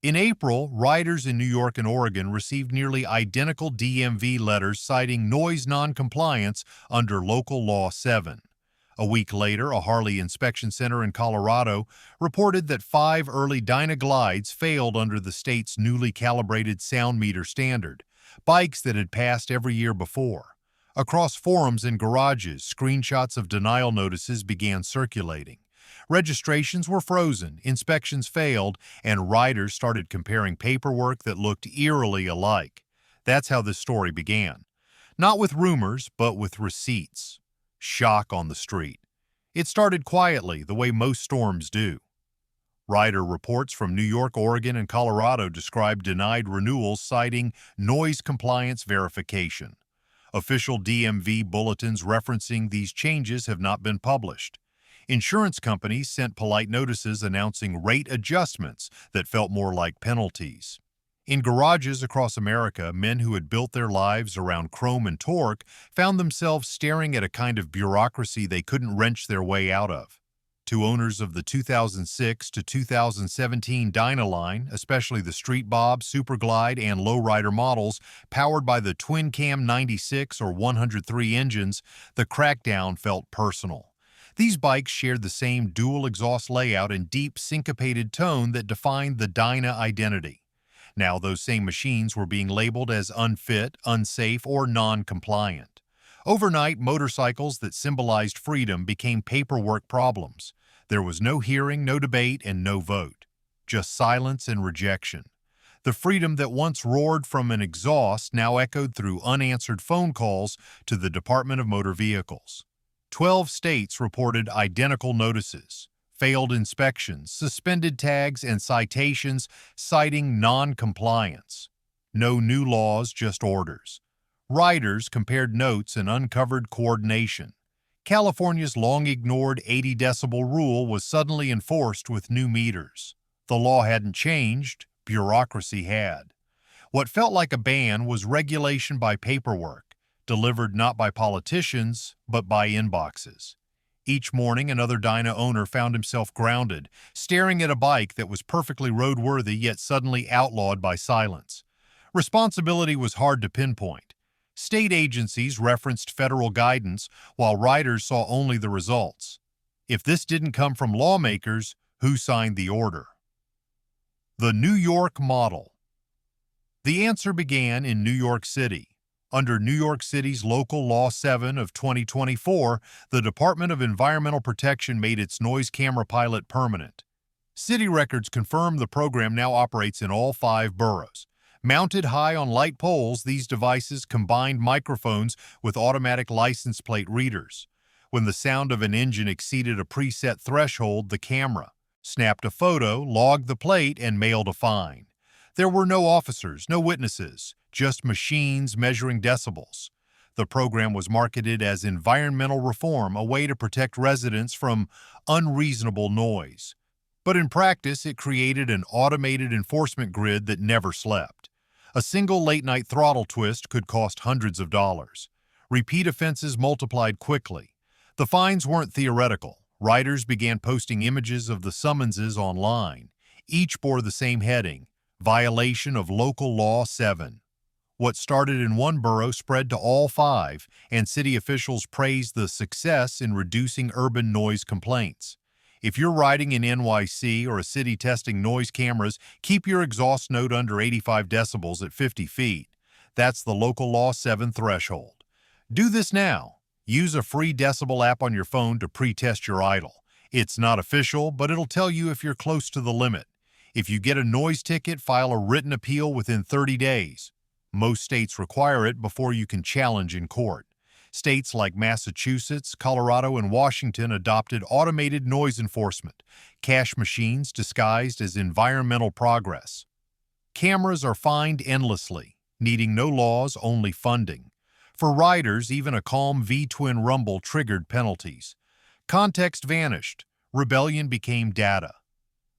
In April, riders in New York and Oregon received nearly identical DMV letters citing noise noncompliance under Local Law 7. A week later, a Harley inspection center in Colorado reported that 5 early Dyna Glides failed under the state's newly calibrated sound meter standard, bikes that had passed every year before. Across forums and garages, screenshots of denial notices began circulating. Registrations were frozen, inspections failed, and riders started comparing paperwork that looked eerily alike. That's how this story began. Not with rumors, but with receipts. Shock on the street. It started quietly, the way most storms do. Rider reports from New York, Oregon, and Colorado described denied renewals citing noise compliance verification. Official DMV bulletins referencing these changes have not been published. Insurance companies sent polite notices announcing rate adjustments that felt more like penalties. In garages across America, men who had built their lives around chrome and torque found themselves staring at a kind of bureaucracy they couldn't wrench their way out of. To owners of the 2006 to 2017 Dyna line, especially the Street Bob, Super Glide, and Lowrider models powered by the twin-cam 96 or 103 engines, the crackdown felt personal. These bikes shared the same dual exhaust layout and deep syncopated tone that defined the Dyna identity. Now those same machines were being labeled as unfit, unsafe, or non-compliant. Overnight, motorcycles that symbolized freedom became paperwork problems. There was no hearing, no debate, and no vote. Just silence and rejection. The freedom that once roared from an exhaust now echoed through unanswered phone calls to the Department of Motor Vehicles. 12 states reported identical notices, failed inspections, suspended tags, and citations citing non-compliance. No new laws, just orders. Riders compared notes and uncovered coordination. California's long-ignored 80-decibel rule was suddenly enforced with new meters. The law hadn't changed, bureaucracy had. What felt like a ban was regulation by paperwork, delivered not by politicians, but by inboxes. Each morning, another Dyna owner found himself grounded, staring at a bike that was perfectly roadworthy yet suddenly outlawed by silence. Responsibility was hard to pinpoint. State agencies referenced federal guidance, while riders saw only the results. If this didn't come from lawmakers, who signed the order? The New York model. The answer began in New York City. Under New York City's Local Law 7 of 2024, the Department of Environmental Protection made its noise camera pilot permanent. City records confirm the program now operates in all 5 boroughs. Mounted high on light poles, these devices combined microphones with automatic license plate readers. When the sound of an engine exceeded a preset threshold, the camera snapped a photo, logged the plate, and mailed a fine. There were no officers, no witnesses, just machines measuring decibels. The program was marketed as environmental reform, a way to protect residents from unreasonable noise. But in practice, it created an automated enforcement grid that never slept. A single late-night throttle twist could cost hundreds of dollars. Repeat offenses multiplied quickly. The fines weren't theoretical. Riders began posting images of the summonses online. Each bore the same heading: Violation of Local Law 7. What started in one borough spread to all 5, and city officials praised the success in reducing urban noise complaints. If you're riding in NYC or a city testing noise cameras, keep your exhaust note under 85 decibels at 50 feet. That's the Local Law 7 threshold. Do this now. Use a free decibel app on your phone to pre-test your idle. It's not official, but it'll tell you if you're close to the limit. If you get a noise ticket, file a written appeal within 30 days. Most states require it before you can challenge in court. States like Massachusetts, Colorado, and Washington adopted automated noise enforcement, cash machines disguised as environmental progress. Cameras are fined endlessly, needing no laws, only funding. For riders, even a calm V-twin rumble triggered penalties. Context vanished. Rebellion became data.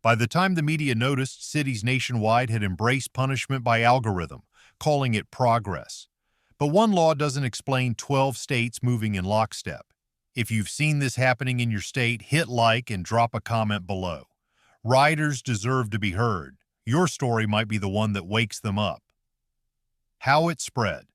By the time the media noticed, cities nationwide had embraced punishment by algorithm, calling it progress. But one law doesn't explain 12 states moving in lockstep. If you've seen this happening in your state, hit like and drop a comment below. Riders deserve to be heard. Your story might be the one that wakes them up. How it spread.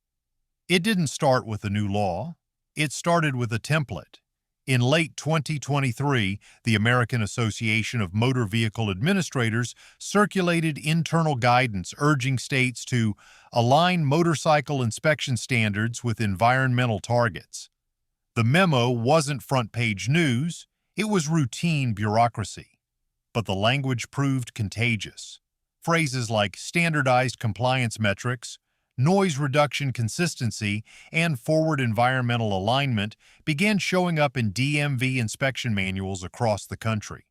It didn't start with a new law. It started with a template. In late 2023, the American Association of Motor Vehicle Administrators circulated internal guidance urging states to align motorcycle inspection standards with environmental targets. The memo wasn't front-page news, it was routine bureaucracy. But the language proved contagious. Phrases like standardized compliance metrics, noise reduction consistency, and forward environmental alignment began showing up in DMV inspection manuals across the country.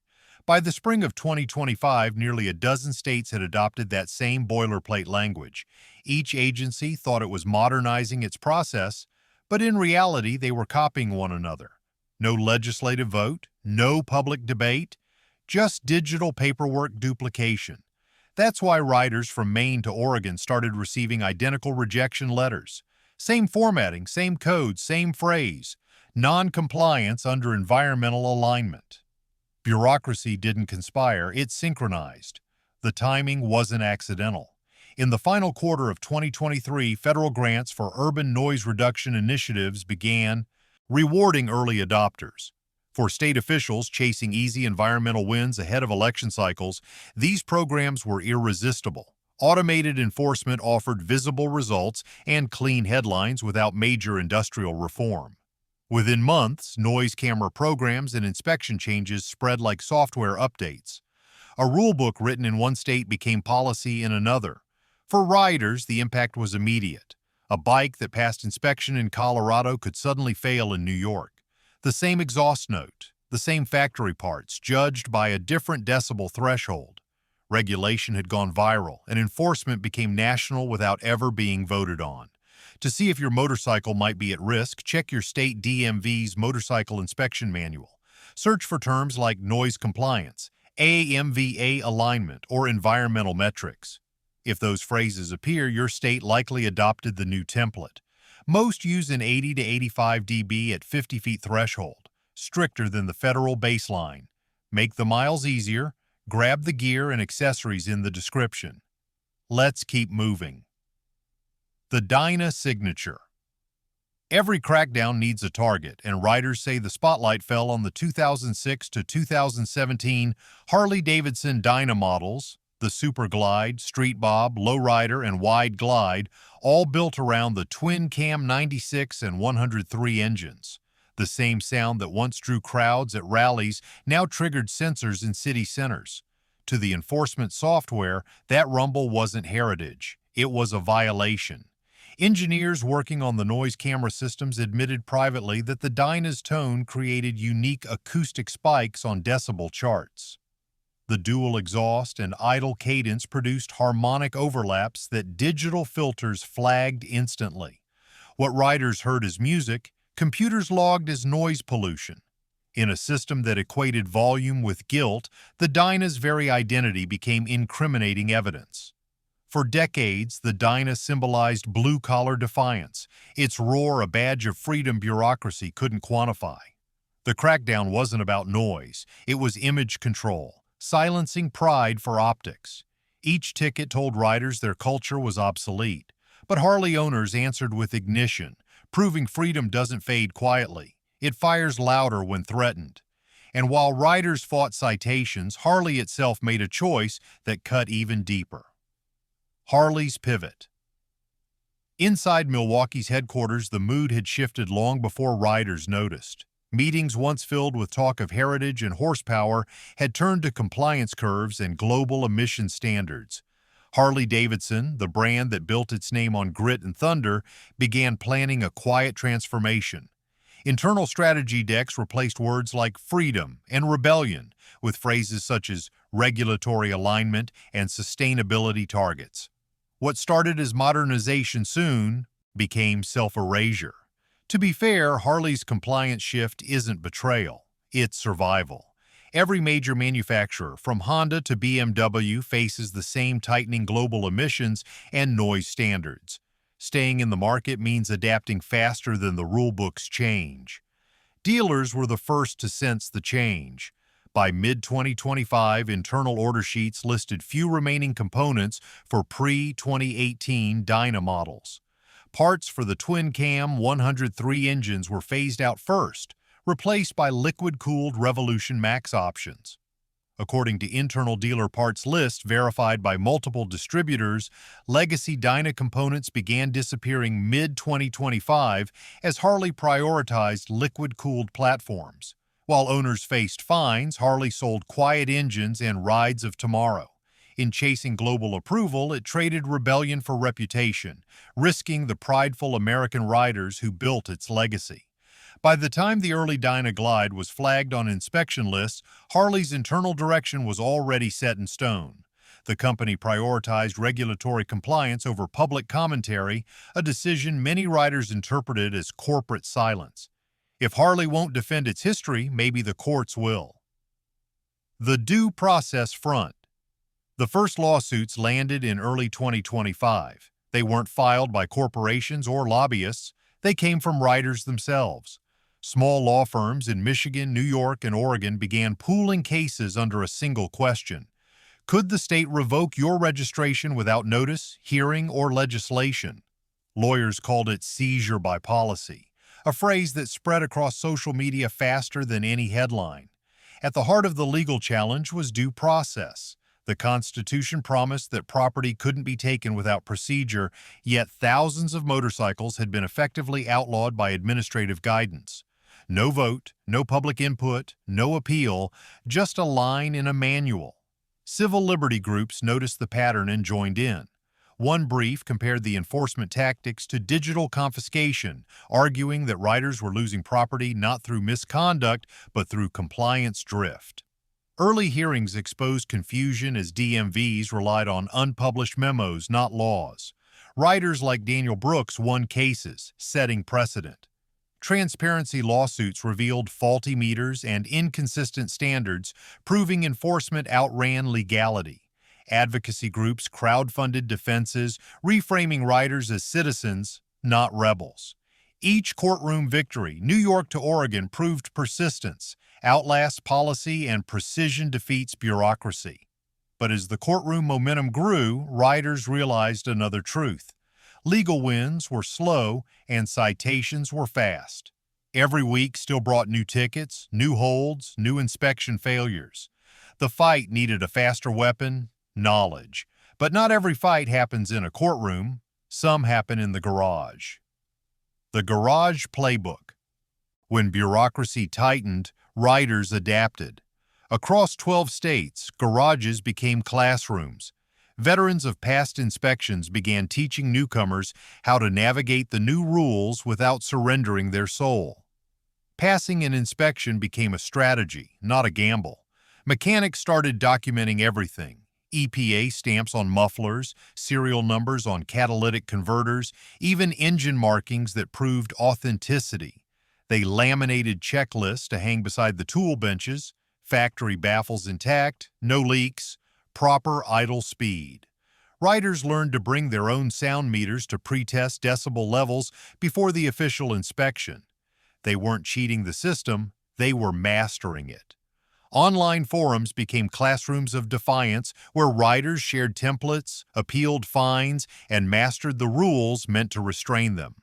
By the spring of 2025, nearly a dozen states had adopted that same boilerplate language. Each agency thought it was modernizing its process, but in reality, they were copying one another. No legislative vote, no public debate, just digital paperwork duplication. That's why riders from Maine to Oregon started receiving identical rejection letters. Same formatting, same code, same phrase. Non-compliance under environmental alignment. Bureaucracy didn't conspire, it synchronized. The timing wasn't accidental. In the final quarter of 2023, federal grants for urban noise reduction initiatives began rewarding early adopters. For state officials chasing easy environmental wins ahead of election cycles, these programs were irresistible. Automated enforcement offered visible results and clean headlines without major industrial reform. Within months, noise camera programs and inspection changes spread like software updates. A rulebook written in one state became policy in another. For riders, the impact was immediate. A bike that passed inspection in Colorado could suddenly fail in New York. The same exhaust note, the same factory parts, judged by a different decibel threshold. Regulation had gone viral, and enforcement became national without ever being voted on. To see if your motorcycle might be at risk, check your state DMV's Motorcycle Inspection Manual. Search for terms like noise compliance, AMVA alignment, or environmental metrics. If those phrases appear, your state likely adopted the new template. Most use an 80 to 85 dB at 50 feet threshold, stricter than the federal baseline. Make the miles easier, grab the gear and accessories in the description. Let's keep moving. The Dyna signature. Every crackdown needs a target, and riders say the spotlight fell on the 2006 to 2017 Harley-Davidson Dyna models, the Super Glide, Street Bob, Lowrider, and Wide Glide, all built around the twin-cam 96 and 103 engines. The same sound that once drew crowds at rallies now triggered sensors in city centers. To the enforcement software, that rumble wasn't heritage. It was a violation. Engineers working on the noise camera systems admitted privately that the Dyna's tone created unique acoustic spikes on decibel charts. The dual exhaust and idle cadence produced harmonic overlaps that digital filters flagged instantly. What riders heard as music, computers logged as noise pollution. In a system that equated volume with guilt, the Dyna's very identity became incriminating evidence. For decades, the Dyna symbolized blue-collar defiance, its roar a badge of freedom bureaucracy couldn't quantify. The crackdown wasn't about noise, it was image control, silencing pride for optics. Each ticket told riders their culture was obsolete, but Harley owners answered with ignition, proving freedom doesn't fade quietly. It fires louder when threatened. And while riders fought citations, Harley itself made a choice that cut even deeper. Harley's pivot. Inside Milwaukee's headquarters, the mood had shifted long before riders noticed. Meetings once filled with talk of heritage and horsepower had turned to compliance curves and global emission standards. Harley-Davidson, the brand that built its name on grit and thunder, began planning a quiet transformation. Internal strategy decks replaced words like freedom and rebellion with phrases such as regulatory alignment and sustainability targets. What started as modernization soon became self-erasure. To be fair, Harley's compliance shift isn't betrayal, it's survival. Every major manufacturer, from Honda to BMW, faces the same tightening global emissions and noise standards. Staying in the market means adapting faster than the rulebooks change. Dealers were the first to sense the change. By mid-2025, internal order sheets listed few remaining components for pre-2018 Dyna models. Parts for the twin-cam 103 engines were phased out first, replaced by liquid-cooled Revolution Max options. According to internal dealer parts lists verified by multiple distributors, legacy Dyna components began disappearing mid-2025 as Harley prioritized liquid-cooled platforms. While owners faced fines, Harley sold quiet engines and rides of tomorrow. In chasing global approval, it traded rebellion for reputation, risking the prideful American riders who built its legacy. By the time the early Dyna Glide was flagged on inspection lists, Harley's internal direction was already set in stone. The company prioritized regulatory compliance over public commentary, a decision many riders interpreted as corporate silence. If Harley won't defend its history, maybe the courts will. The due process front. The first lawsuits landed in early 2025. They weren't filed by corporations or lobbyists. They came from riders themselves. Small law firms in Michigan, New York, and Oregon began pooling cases under a single question. Could the state revoke your registration without notice, hearing, or legislation? Lawyers called it seizure by policy, a phrase that spread across social media faster than any headline. At the heart of the legal challenge was due process. The Constitution promised that property couldn't be taken without procedure, yet thousands of motorcycles had been effectively outlawed by administrative guidance. No vote, no public input, no appeal, just a line in a manual. Civil liberty groups noticed the pattern and joined in. One brief compared the enforcement tactics to digital confiscation, arguing that riders were losing property not through misconduct, but through compliance drift. Early hearings exposed confusion as DMVs relied on unpublished memos, not laws. Riders like Daniel Brooks won cases, setting precedent. Transparency lawsuits revealed faulty meters and inconsistent standards, proving enforcement outran legality. Advocacy groups crowdfunded defenses, reframing riders as citizens, not rebels. Each courtroom victory, New York to Oregon, proved persistence, outlasts policy, and precision defeats bureaucracy. But as the courtroom momentum grew, riders realized another truth. Legal wins were slow and citations were fast. Every week still brought new tickets, new holds, new inspection failures. The fight needed a faster weapon, knowledge. But not every fight happens in a courtroom. Some happen in the garage. The garage playbook. When bureaucracy tightened, riders adapted. Across 12 states, garages became classrooms. Veterans of past inspections began teaching newcomers how to navigate the new rules without surrendering their soul. Passing an inspection became a strategy, not a gamble. Mechanics started documenting everything. EPA stamps on mufflers, serial numbers on catalytic converters, even engine markings that proved authenticity. They laminated checklists to hang beside the tool benches, factory baffles intact, no leaks, proper idle speed. Riders learned to bring their own sound meters to pre-test decibel levels before the official inspection. They weren't cheating the system, they were mastering it. Online forums became classrooms of defiance where riders shared templates, appealed fines, and mastered the rules meant to restrain them.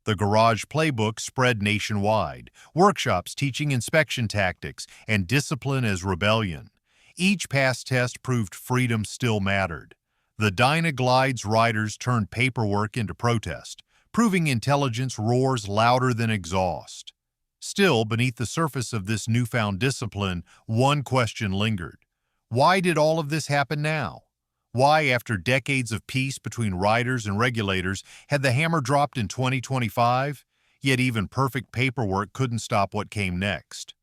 The garage playbook spread nationwide, workshops teaching inspection tactics and discipline as rebellion. Each past test proved freedom still mattered. The Dyna Glides riders turned paperwork into protest, proving intelligence roars louder than exhaust. Still, beneath the surface of this newfound discipline, one question lingered. Why did all of this happen now? Why, after decades of peace between riders and regulators, had the hammer dropped in 2025? Yet even perfect paperwork couldn't stop what came next.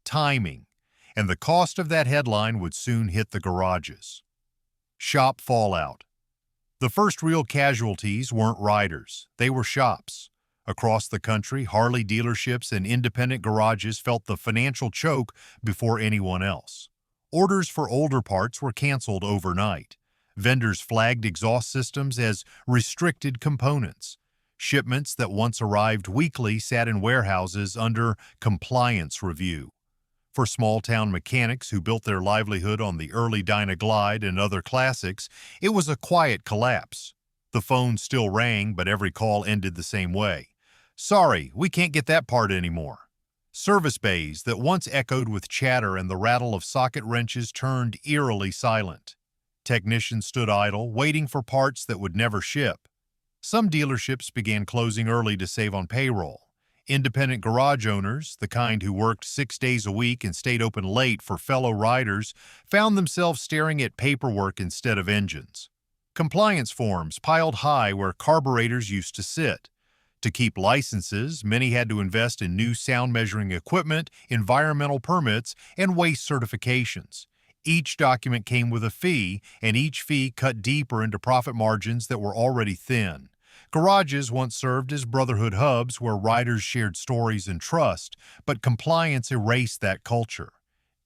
Timing. And the cost of that headline would soon hit the garages. Shop fallout. The first real casualties weren't riders, they were shops. Across the country, Harley dealerships and independent garages felt the financial choke before anyone else. Orders for older parts were canceled overnight. Vendors flagged exhaust systems as restricted components. Shipments that once arrived weekly sat in warehouses under compliance review. For small-town mechanics who built their livelihood on the early Dyna Glide and other classics, it was a quiet collapse. The phone still rang, but every call ended the same way. "Sorry, we can't get that part anymore." Service bays that once echoed with chatter and the rattle of socket wrenches turned eerily silent. Technicians stood idle, waiting for parts that would never ship. Some dealerships began closing early to save on payroll. Independent garage owners, the kind who worked 6 days a week and stayed open late for fellow riders, found themselves staring at paperwork instead of engines. Compliance forms piled high where carburetors used to sit. To keep licenses, many had to invest in new sound measuring equipment, environmental permits, and waste certifications. Each document came with a fee, and each fee cut deeper into profit margins that were already thin. Garages once served as brotherhood hubs where riders shared stories and trust, but compliance erased that culture.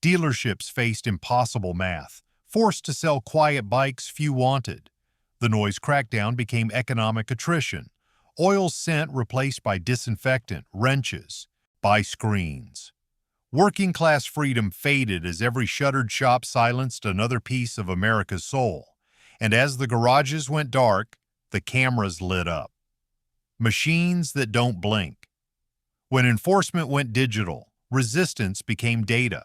Dealerships faced impossible math, forced to sell quiet bikes few wanted. The noise crackdown became economic attrition. Oil scent replaced by disinfectant, wrenches, by screens. Working-class freedom faded as every shuttered shop silenced another piece of America's soul. And as the garages went dark, the cameras lit up. Machines that don't blink. When enforcement went digital, resistance became data.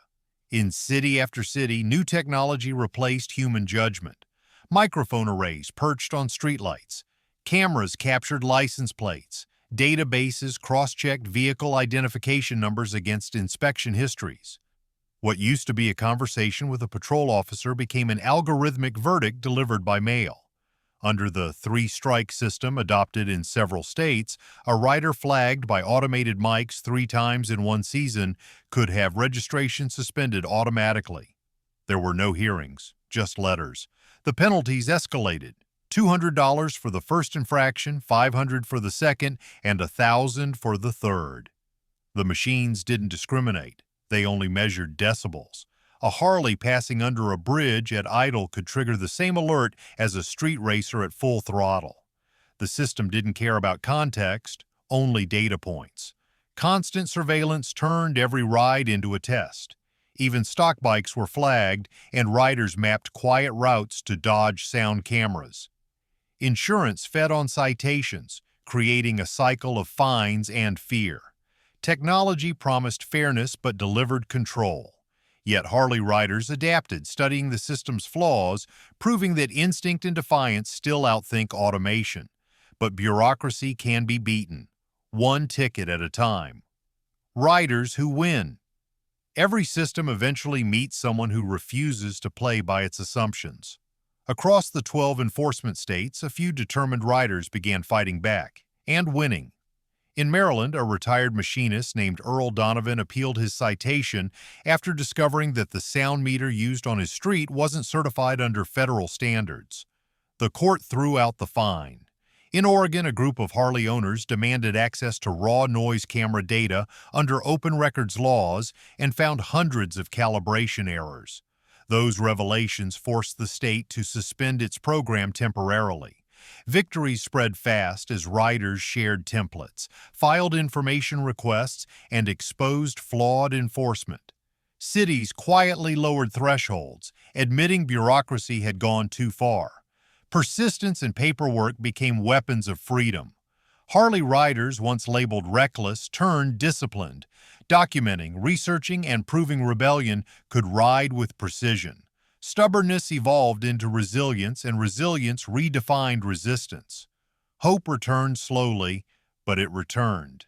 In city after city, new technology replaced human judgment. Microphone arrays perched on streetlights. Cameras captured license plates. Databases cross-checked vehicle identification numbers against inspection histories. What used to be a conversation with a patrol officer became an algorithmic verdict delivered by mail. Under the three-strike system adopted in several states, a rider flagged by automated mics 3 times in one season could have registration suspended automatically. There were no hearings, just letters. The penalties escalated. $200 for the first infraction, $500 for the second, and $1,000 for the third. The machines didn't discriminate. They only measured decibels. A Harley passing under a bridge at idle could trigger the same alert as a street racer at full throttle. The system didn't care about context, only data points. Constant surveillance turned every ride into a test. Even stock bikes were flagged, and riders mapped quiet routes to dodge sound cameras. Insurance fed on citations, creating a cycle of fines and fear. Technology promised fairness but delivered control. Yet Harley riders adapted, studying the system's flaws, proving that instinct and defiance still outthink automation. But bureaucracy can be beaten, one ticket at a time. Riders who win. Every system eventually meets someone who refuses to play by its assumptions. Across the 12 enforcement states, a few determined riders began fighting back, and winning. In Maryland, a retired machinist named Earl Donovan appealed his citation after discovering that the sound meter used on his street wasn't certified under federal standards. The court threw out the fine. In Oregon, a group of Harley owners demanded access to raw noise camera data under open records laws and found hundreds of calibration errors. Those revelations forced the state to suspend its program temporarily. Victories spread fast as riders shared templates, filed information requests, and exposed flawed enforcement. Cities quietly lowered thresholds, admitting bureaucracy had gone too far. Persistence and paperwork became weapons of freedom. Harley riders, once labeled reckless, turned disciplined. Documenting, researching, and proving rebellion could ride with precision. Stubbornness evolved into resilience, and resilience redefined resistance. Hope returned slowly, but it returned.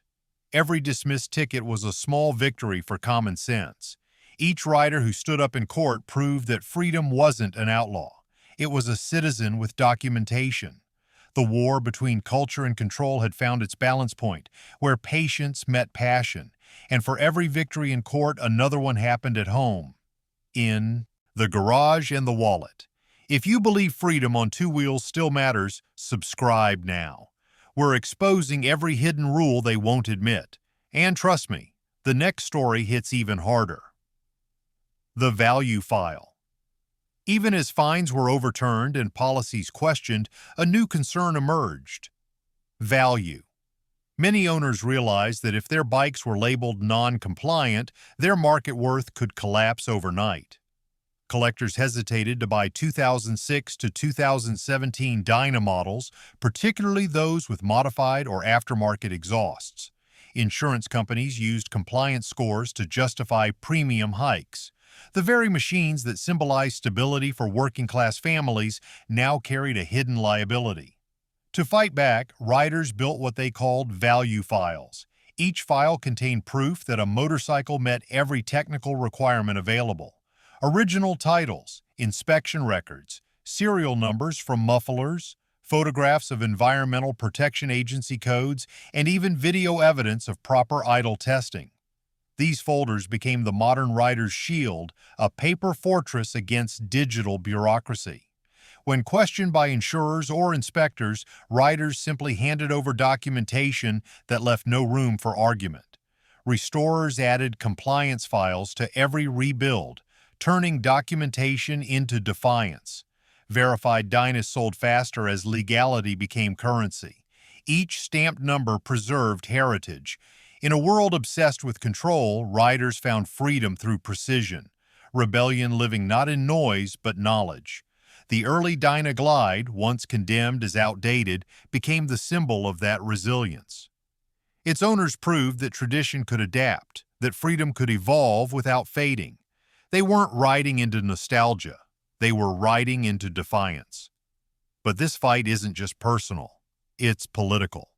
Every dismissed ticket was a small victory for common sense. Each rider who stood up in court proved that freedom wasn't an outlaw. It was a citizen with documentation. The war between culture and control had found its balance point, where patience met passion, and for every victory in court, another one happened at home, in the garage and the wallet. If you believe freedom on 2 wheels still matters, subscribe now. We're exposing every hidden rule they won't admit. And trust me, the next story hits even harder. The value file. Even as fines were overturned and policies questioned, a new concern emerged. Value. Many owners realized that if their bikes were labeled non-compliant, their market worth could collapse overnight. Collectors hesitated to buy 2006 to 2017 Dyna models, particularly those with modified or aftermarket exhausts. Insurance companies used compliance scores to justify premium hikes. The very machines that symbolized stability for working-class families now carried a hidden liability. To fight back, riders built what they called value files. Each file contained proof that a motorcycle met every technical requirement available. Original titles, inspection records, serial numbers from mufflers, photographs of Environmental Protection Agency codes, and even video evidence of proper idle testing. These folders became the modern rider's shield, a paper fortress against digital bureaucracy. When questioned by insurers or inspectors, riders simply handed over documentation that left no room for argument. Restorers added compliance files to every rebuild, turning documentation into defiance. Verified Dynas sold faster as legality became currency. Each stamped number preserved heritage. In a world obsessed with control, riders found freedom through precision, rebellion living not in noise but knowledge. The early Dyna Glide, once condemned as outdated, became the symbol of that resilience. Its owners proved that tradition could adapt, that freedom could evolve without fading. They weren't riding into nostalgia. They were riding into defiance. But this fight isn't just personal. It's political.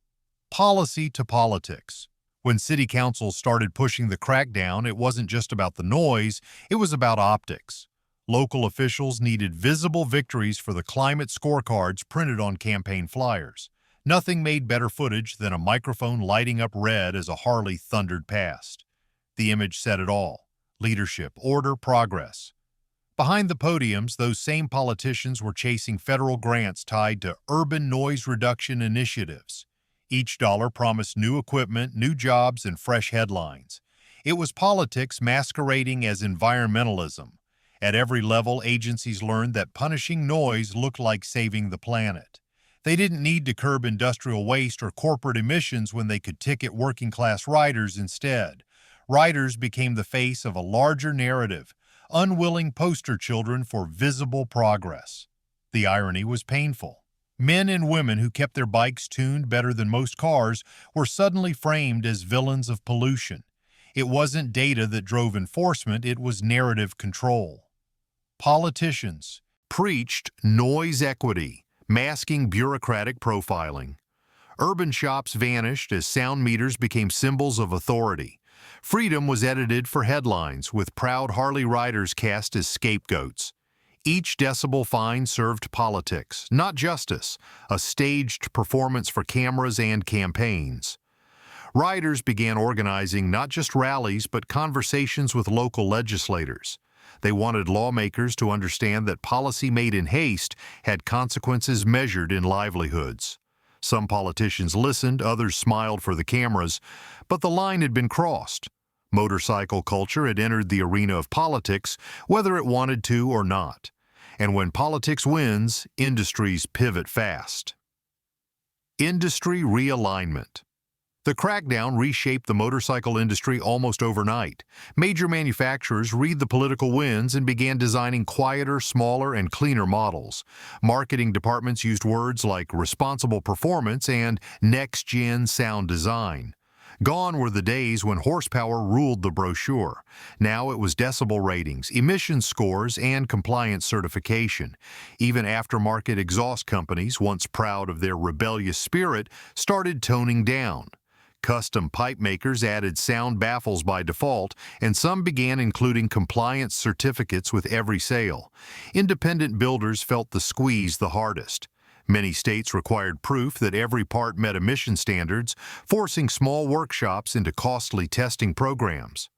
Policy to politics. When city councils started pushing the crackdown, it wasn't just about the noise, it was about optics. Local officials needed visible victories for the climate scorecards printed on campaign flyers. Nothing made better footage than a microphone lighting up red as a Harley thundered past. The image said it all. Leadership, order, progress. Behind the podiums, those same politicians were chasing federal grants tied to urban noise reduction initiatives. Each dollar promised new equipment, new jobs, and fresh headlines. It was politics masquerading as environmentalism. At every level, agencies learned that punishing noise looked like saving the planet. They didn't need to curb industrial waste or corporate emissions when they could ticket working-class riders instead. Riders became the face of a larger narrative, unwilling poster children for visible progress. The irony was painful. Men and women who kept their bikes tuned better than most cars were suddenly framed as villains of pollution. It wasn't data that drove enforcement, it was narrative control. Politicians preached noise equity, masking bureaucratic profiling. Urban shops vanished as sound meters became symbols of authority. Freedom was edited for headlines, with proud Harley riders cast as scapegoats. Each decibel fine served politics, not justice, a staged performance for cameras and campaigns. Riders began organizing not just rallies but conversations with local legislators. They wanted lawmakers to understand that policy made in haste had consequences measured in livelihoods. Some politicians listened, others smiled for the cameras, but the line had been crossed. Motorcycle culture had entered the arena of politics, whether it wanted to or not. And when politics wins, industries pivot fast. Industry realignment. The crackdown reshaped the motorcycle industry almost overnight. Major manufacturers read the political winds and began designing quieter, smaller, and cleaner models. Marketing departments used words like responsible performance and next-gen sound design. Gone were the days when horsepower ruled the brochure. Now it was decibel ratings, emissions scores, and compliance certification. Even aftermarket exhaust companies, once proud of their rebellious spirit, started toning down. Custom pipe makers added sound baffles by default, and some began including compliance certificates with every sale. Independent builders felt the squeeze the hardest. Many states required proof that every part met emission standards, forcing small workshops into costly testing programs.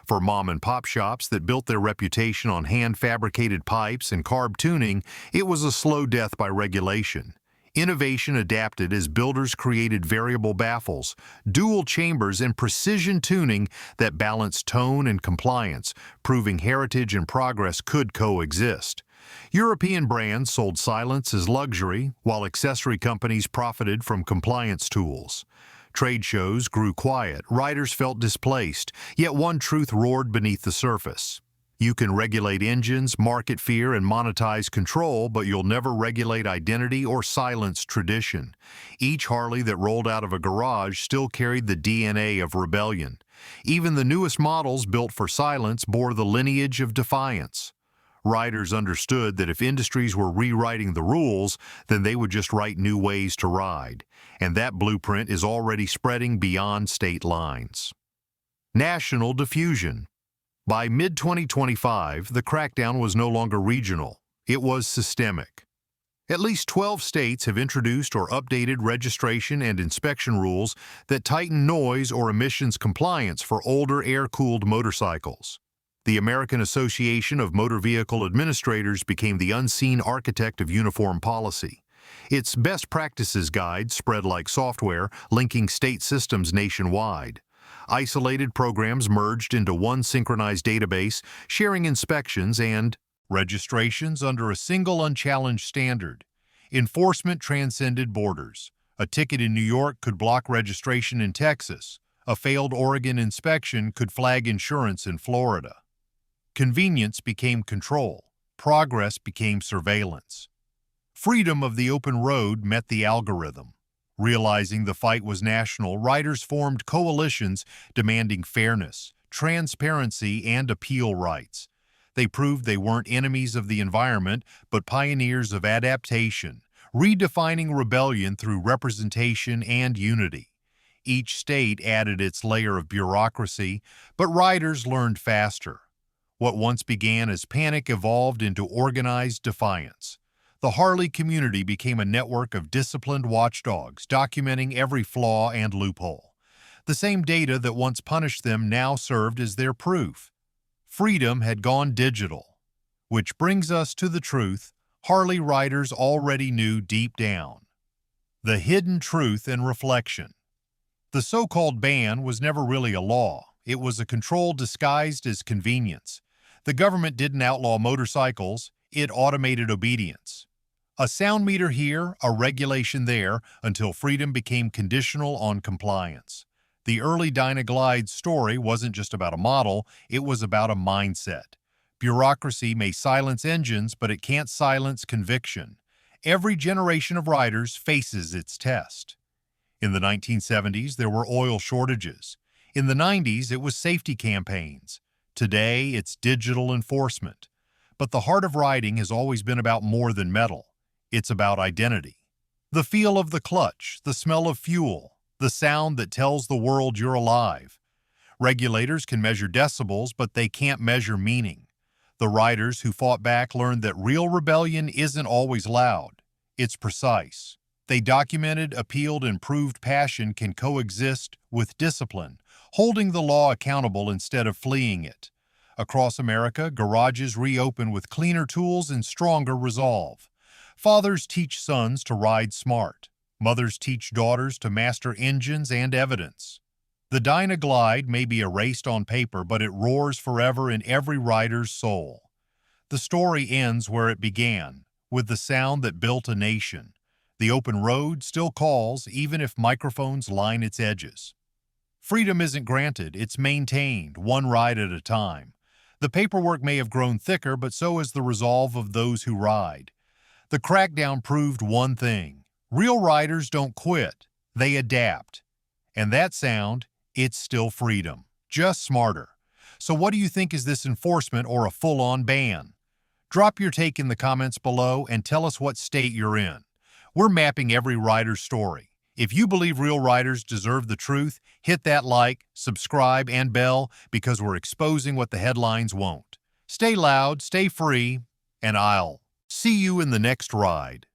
For mom-and-pop shops that built their reputation on hand-fabricated pipes and carb tuning, it was a slow death by regulation. Innovation adapted as builders created variable baffles, dual chambers, and precision tuning that balanced tone and compliance, proving heritage and progress could coexist. European brands sold silence as luxury, while accessory companies profited from compliance tools. Trade shows grew quiet, riders felt displaced, yet one truth roared beneath the surface. You can regulate engines, market fear, and monetize control, but you'll never regulate identity or silence tradition. Each Harley that rolled out of a garage still carried the DNA of rebellion. Even the newest models built for silence bore the lineage of defiance. Riders understood that if industries were rewriting the rules, then they would just write new ways to ride. And that blueprint is already spreading beyond state lines. National diffusion. By mid-2025, the crackdown was no longer regional. It was systemic. At least 12 states have introduced or updated registration and inspection rules that tighten noise or emissions compliance for older air-cooled motorcycles. The American Association of Motor Vehicle Administrators became the unseen architect of uniform policy. Its best practices guide spread like software, linking state systems nationwide. Isolated programs merged into one synchronized database, sharing inspections and registrations under a single unchallenged standard. Enforcement transcended borders. A ticket in New York could block registration in Texas. A failed Oregon inspection could flag insurance in Florida. Convenience became control. Progress became surveillance. Freedom of the open road met the algorithm. Realizing the fight was national, riders formed coalitions demanding fairness, transparency, and appeal rights. They proved they weren't enemies of the environment, but pioneers of adaptation, redefining rebellion through representation and unity. Each state added its layer of bureaucracy, but riders learned faster. What once began as panic evolved into organized defiance. The Harley community became a network of disciplined watchdogs, documenting every flaw and loophole. The same data that once punished them now served as their proof. Freedom had gone digital. Which brings us to the truth Harley riders already knew deep down. The hidden truth and reflection. The so-called ban was never really a law. It was a control disguised as convenience. The government didn't outlaw motorcycles, it automated obedience. A sound meter here, a regulation there, until freedom became conditional on compliance. The early Dyna Glides story wasn't just about a model, it was about a mindset. Bureaucracy may silence engines, but it can't silence conviction. Every generation of riders faces its test. In the 1970s, there were oil shortages. In the 90s, it was safety campaigns. Today, it's digital enforcement. But the heart of riding has always been about more than metal. It's about identity. The feel of the clutch, the smell of fuel, the sound that tells the world you're alive. Regulators can measure decibels, but they can't measure meaning. The riders who fought back learned that real rebellion isn't always loud. It's precise. They documented, appealed, and proved passion can coexist with discipline, holding the law accountable instead of fleeing it. Across America, garages reopen with cleaner tools and stronger resolve. Fathers teach sons to ride smart. Mothers teach daughters to master engines and evidence. The Dyna Glide may be erased on paper, but it roars forever in every rider's soul. The story ends where it began, with the sound that built a nation. The open road still calls, even if microphones line its edges. Freedom isn't granted, it's maintained, one ride at a time. The paperwork may have grown thicker, but so has the resolve of those who ride. The crackdown proved one thing. Real riders don't quit, they adapt. And that sound, it's still freedom, just smarter. So what do you think, is this enforcement or a full-on ban? Drop your take in the comments below and tell us what state you're in. We're mapping every rider's story. If you believe real riders deserve the truth, hit that like, subscribe, and bell, because we're exposing what the headlines won't. Stay loud, stay free, and I'll see you in the next ride.